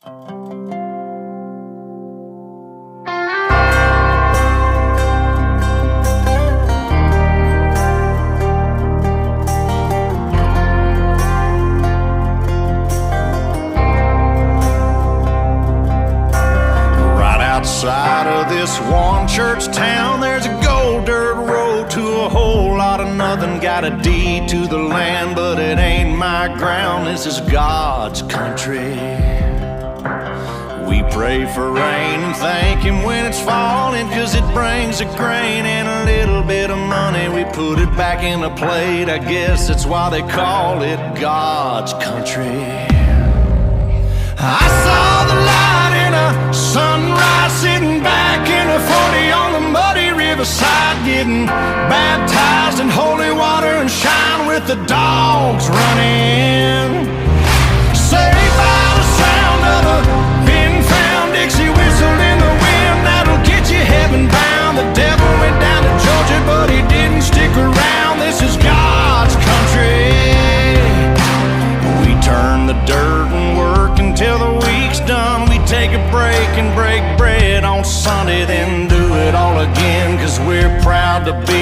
Outside of this one church town, there's a gold dirt road to a whole lot of nothing. Got a deed to the land, but it ain't my ground. This is God's country. We pray for rain and thank Him when it's falling, 'cause it brings a grain and a little bit of money. We put it back in a plate, I guess that's why they call it God's country. I saw the light in a sunrise, sitting back in a 40 on the muddy riverside, getting baptized in holy water and shine with the dogs running. Saved by the sound of a pin-found Dixie whistle in the wind, that'll get you heaven bound. The devil went down to Georgia, but he didn't stick around. This is God's country. We turn the dirt and work until the week's done. We take a break and break bread on Sunday, then do it all again, 'cause we're proud to be